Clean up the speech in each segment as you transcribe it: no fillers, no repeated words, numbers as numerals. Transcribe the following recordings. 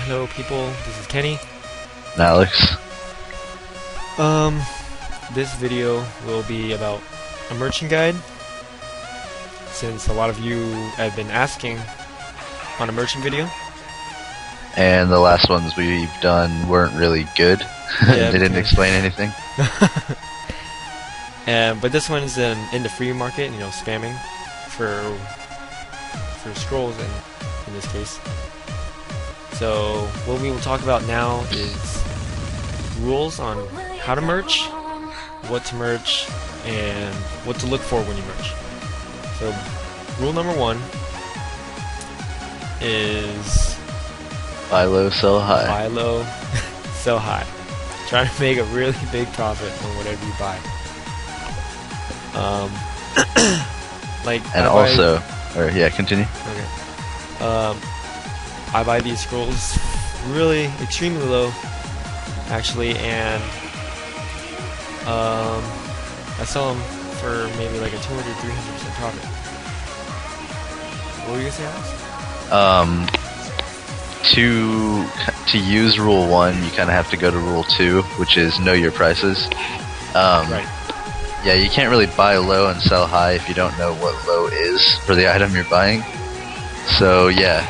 Hello people, this is Kenny. Alex. This video will be about a merchant guide, since a lot of you have been asking on a merchant video. And the last ones we've done weren't really good. Yeah, they didn't explain anything. But this one is in the free market, you know, spamming for scrolls in this case. So what we will talk about now is rules on how to merch, what to merch, and what to look for when you merch. So rule number 1 is Buy low, sell high. buy low, sell high. Try to make a really big profit on whatever you buy. And also, continue. Okay. I buy these scrolls really extremely low, actually, and I sell them for maybe like a 200-300% profit. What were you gonna say, Alex? To use rule 1, you kind of have to go to rule 2, which is know your prices. Right. Yeah, you can't really buy low and sell high if you don't know what low is for the item you're buying. So yeah,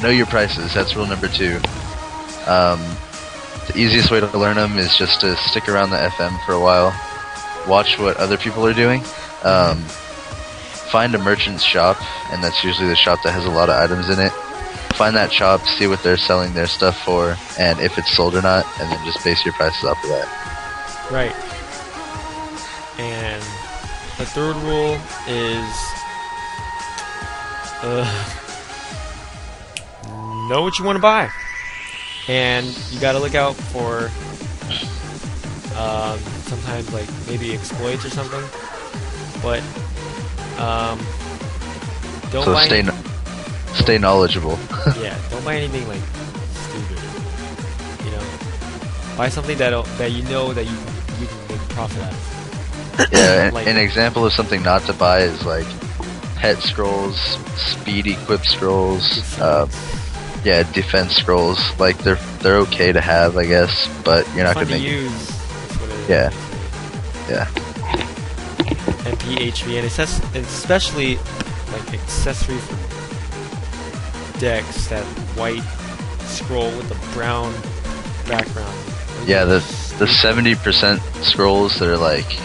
know your prices. That's rule number 2. The easiest way to learn them is just to stick around the FM for a while, watch what other people are doing, find a merchant's shop, and that's usually the shop that has a lot of items in it. Find that shop, see what they're selling their stuff for, and if it's sold or not, and then just base your prices off of that. Right. And the third rule is know what you want to buy, and you got to look out for sometimes like maybe exploits or something. But don't So buy stay knowledgeable. yeah, don't buy anything like stupid. You know, buy something that you know that you can make profit out of. Yeah, Like- an example of something not to buy is like pet scrolls, speed equip scrolls, yeah, defense scrolls. Like they're okay to have, I guess, but you're not Fun gonna to make. use. That's what it is. Yeah, yeah, And PHP, and especially like accessory for decks, that white scroll with the brown background. yeah. The 70% scrolls that are like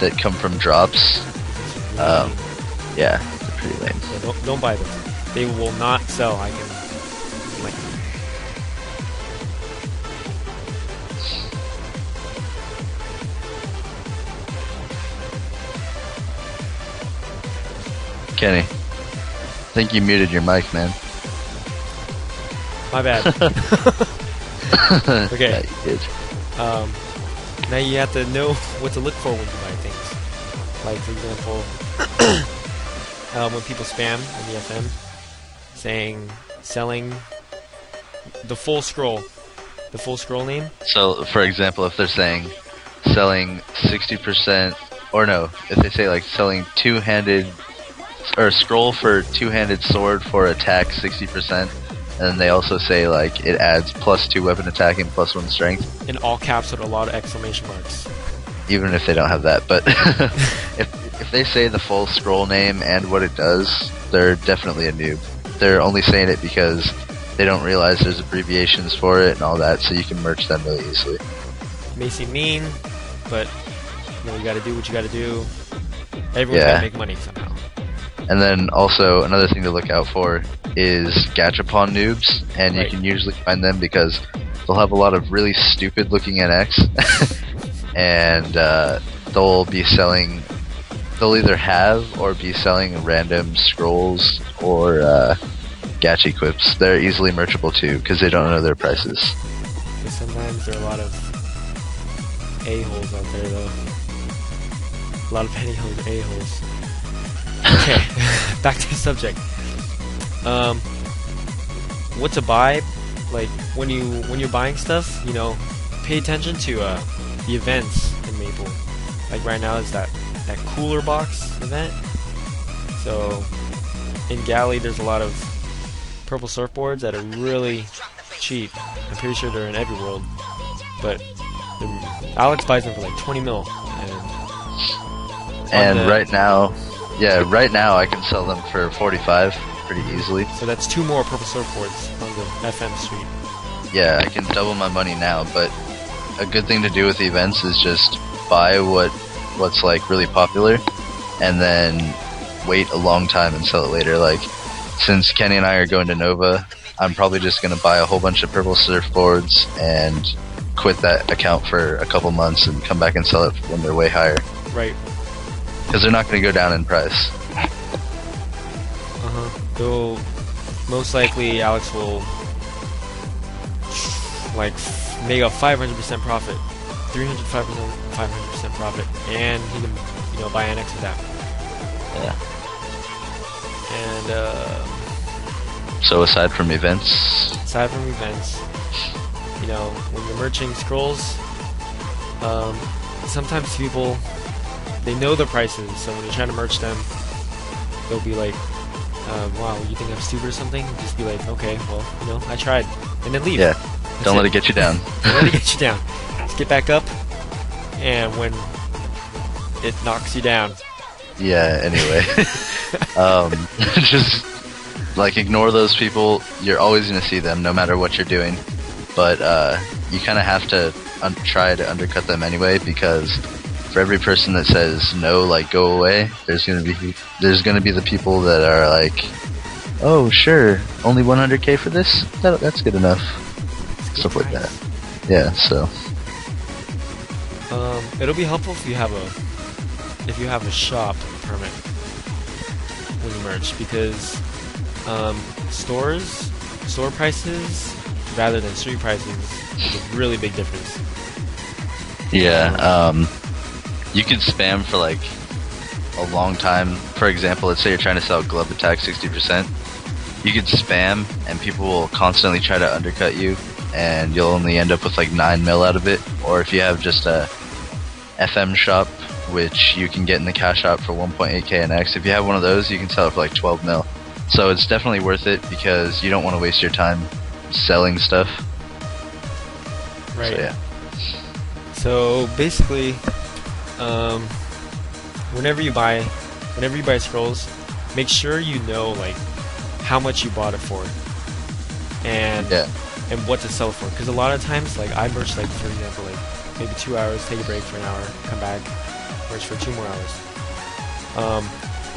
that come from drops. Yeah, they're pretty lame. Yeah, don't buy them. They will not sell. I can like. Kenny, I think you muted your mic, man. My bad. Okay. Yeah, you did. Now you have to know what to look for when you buy things. Like, for example, when people spam in the FM selling the full scroll name. So, for example, if they're saying selling 60%, or no, if they say like selling two-handed, or scroll for two-handed sword for attack 60%, and then they also say like it adds +2 weapon attack and +1 strength. In all caps with a lot of exclamation marks. Even if they don't have that, but if they say the full scroll name and what it does, they're definitely a noob. They're only saying it because they don't realize there's abbreviations for it and all that, so you can merge them really easily. It may seem mean, but you know, you gotta do what you gotta do. Everyone's Yeah. gotta make money somehow. And then also another thing to look out for is gachapon noobs, and Right. you can usually find them because they'll have a lot of really stupid looking NX, and they'll either have or be selling random scrolls or gacha equips. They're easily merchable too because they don't know their prices. Because sometimes there are a lot of a-holes out there, though. A lot of pantyhose a-holes. Okay, back to the subject. What to buy? Like when you're buying stuff, you know, pay attention to the events in Maple. Like right now is that cooler box event. So in Galley, there's a lot of purple surfboards that are really cheap. I'm pretty sure they're in every world, but Alex buys them for like 20 mil. And right now, right now I can sell them for 45 pretty easily. So that's 2 more purple surfboards on the FM street. Yeah, I can double my money now, but a good thing to do with events is just buy what's like really popular, and then wait a long time and sell it later. Like, since Kenny and I are going to Nova, I'm probably just going to buy a whole bunch of purple surfboards and quit that account for a couple months and come back and sell it when they're way higher. Right. Because they're not going to go down in price. Though, most likely Alex will like make a 500% profit, 500% profit, and he can, buy an X with that. Yeah. And so aside from events, when you're merching scrolls, sometimes people, they know the prices, so when you're trying to merch them, they'll be like, wow, you think I'm stupid or something? Just be like, okay, well, I tried, and then leave. Yeah. Don't let it get you down. Don't let it get you down. Just get back up, and when it knocks you down. Yeah, anyway. Just, like, ignore those people. You're always going to see them, no matter what you're doing. But, you kind of have to try to undercut them anyway, because for every person that says, no, like, go away, there's going to be the people that are like, oh, sure, only 100K for this? That's good enough. Stuff like that. Yeah, so. It'll be helpful if you have a shop permit when you merch, because store prices rather than street prices is a really big difference. Yeah, you could spam for like a long time. For example, let's say you're trying to sell glove attack 60%. You could spam and people will constantly try to undercut you, and you'll only end up with like 9 mil out of it. Or if you have just a FM shop, which you can get in the cash shop for 1.8k an X, if you have one of those, you can sell it for like 12 mil. So it's definitely worth it, because you don't want to waste your time selling stuff. Right. So, yeah. So basically, whenever you buy scrolls, make sure you know like how much you bought it for, and what to sell it for. Because a lot of times, like, I merch, like, for example, like maybe 2 hours, take a break for an hour, come back, merch for 2 more hours.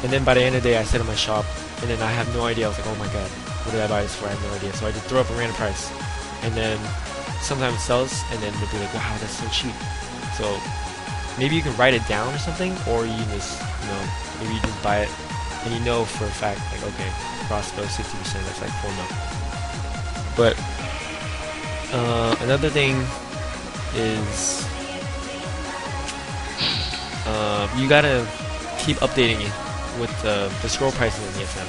And then by the end of the day, I sit in my shop, and then I have no idea. I was like, oh my god, what did I buy this for? I have no idea. So I just throw up a random price, and then sometimes it sells, and then they'll be like, wow, that's so cheap. So maybe you can write it down or something, or you just, maybe you just buy it, and you know for a fact, like, okay, crossbow 60%, that's like 4 mil. But another thing is you gotta keep updating it with the scroll prices in the FM.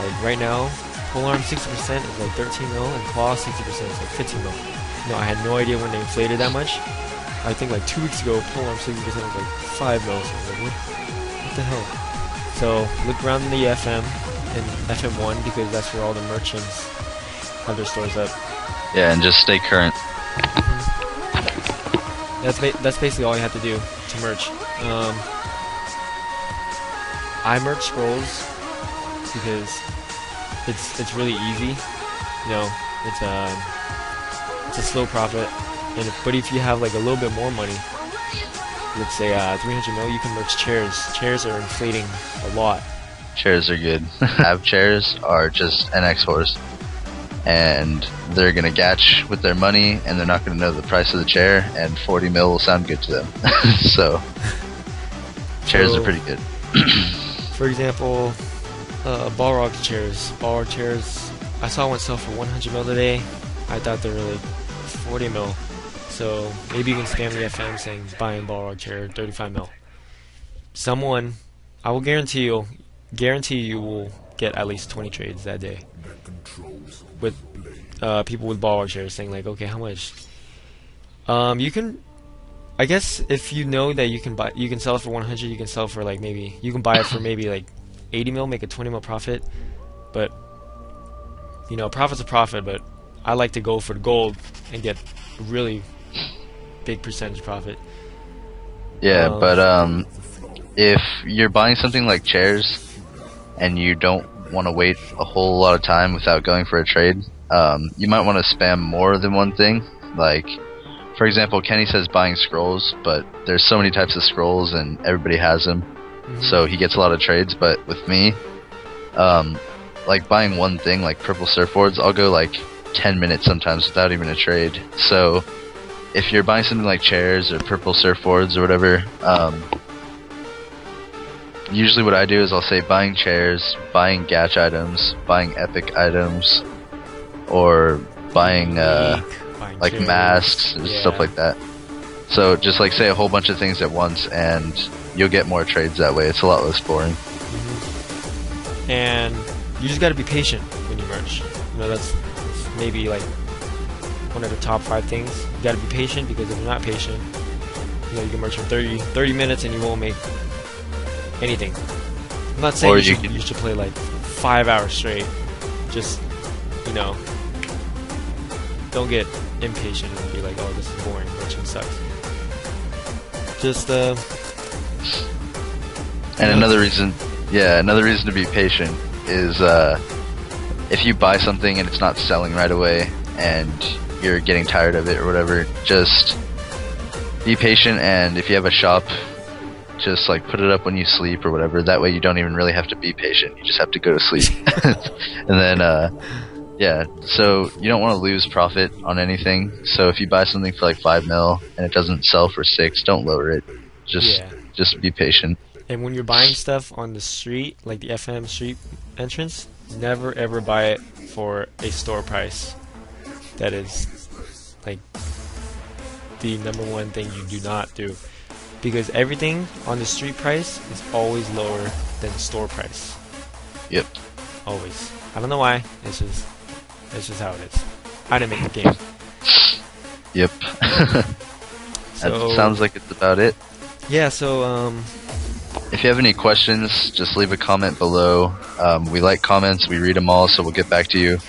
Like right now, polearm 60% is like 13 mil, and claw 60% is like 15 mil. I had no idea when they inflated that much. I think like 2 weeks ago, polearm 60% was like 5 mil. So I was like, what the hell? So look around in the FM and FM1, because that's where all the merchants have their stores up. Yeah, and just stay current. That's basically all you have to do to merch. I merch scrolls because it's really easy. It's a slow profit, but if you have like a little bit more money, let's say 300 mil, you can merch chairs. Chairs are inflating a lot. Chairs are good. Have chairs are just NX horse, and they're gonna gatch with their money, and they're not gonna know the price of the chair, and 40 mil will sound good to them. So chairs are pretty good. For example, Balrog chairs. Balrog chairs, I saw one sell for 100 mil today. I thought they were like 40 mil. So maybe you can spam the FM saying buying Balrog chair 35 mil. Someone, I will guarantee you will get at least 20 trades that day with people with Balrog chairs saying like, okay, how much? You can, I guess, if you know that you can sell it for 100, you can sell it for like you can buy it for maybe like 80 mil, make a 20 mil profit. But You know, profit's a profit, but I like to go for the gold and get a really big percentage profit. Yeah, but if you're buying something like chairs and you don't want to wait a whole lot of time without going for a trade, you might want to spam more than one thing. Like, for example, Kenny says buying scrolls, but there's so many types of scrolls and everybody has them, so he gets a lot of trades. But with me, like buying one thing like purple surfboards, I'll go like 10 minutes sometimes without even a trade. So if you're buying something like chairs or purple surfboards or whatever, usually what I do is I'll say buying chairs, buying gatch items, buying epic items, or buying like chairs, masks and stuff like that. So just like say a whole bunch of things at once and you'll get more trades that way. It's a lot less boring. And you just gotta be patient when you merch. You know, that's maybe like one of the top 5 things. You gotta be patient, because if you're not patient, you know, you can merch for 30 minutes and you won't make anything. I'm not saying you should play like 5 hours straight. Just, you know, don't get impatient and be like, oh, this is boring, merching sucks. Just and another reason to be patient is if you buy something and it's not selling right away and you're getting tired of it or whatever, just be patient, and if you have a shop, just like put it up when you sleep or whatever. That way you don't even really have to be patient. You just have to go to sleep. And then yeah, so you don't want to lose profit on anything. So if you buy something for like 5 mil and it doesn't sell for 6, don't lower it. Just be patient. And when you're buying stuff on the street, like the FM street entrance, never ever buy it for a store price. That is like the #1 thing you do not do, because everything on the street price is always lower than the store price. Yep. Always. I don't know why. It's just how it is. I didn't make the game. Yep. That sounds like it's about it. Yeah, so if you have any questions, just leave a comment below. We like comments, we read them all, so we'll get back to you.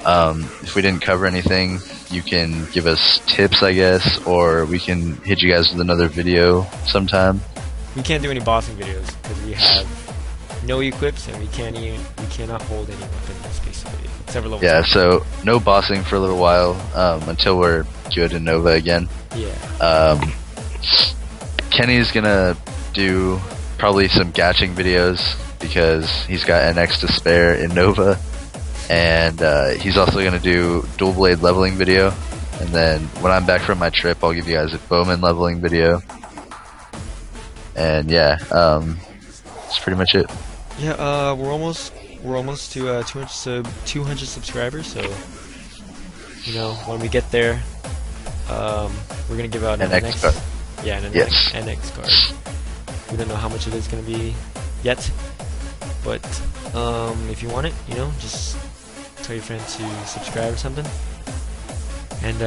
If we didn't cover anything, you can give us tips, I guess, or we can hit you guys with another video sometime. We can't do any bossing videos because we have no equips and we cannot hold any weapons basically, except for level 2. So no bossing for a little while until we're good in Nova again. Yeah. Kenny's gonna do probably some gatching videos because he's got NX to spare in Nova. And he's also going to do dual blade leveling video, and then when I'm back from my trip I'll give you guys a bowman leveling video. And yeah, that's pretty much it. Yeah, we're almost to 200 subscribers, so you know, when we get there, we're gonna give out an NX card. Yeah, an NX card. We don't know how much it is gonna be yet, but if you want it, you know, just tell your friend to subscribe or something, and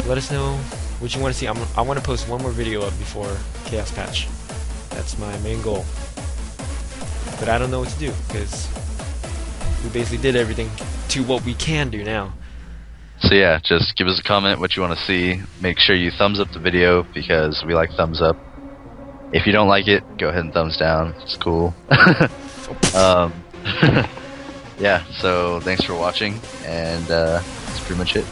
let us know what you want to see. I want to post one more video up before Chaos Patch. That's my main goal, but I don't know what to do because we basically did everything to what we can do now. So yeah, just give us a comment what you want to see. Make sure you thumbs up the video because we like thumbs up. If you don't like it, go ahead and thumbs down. It's cool. Yeah, so thanks for watching, and that's pretty much it.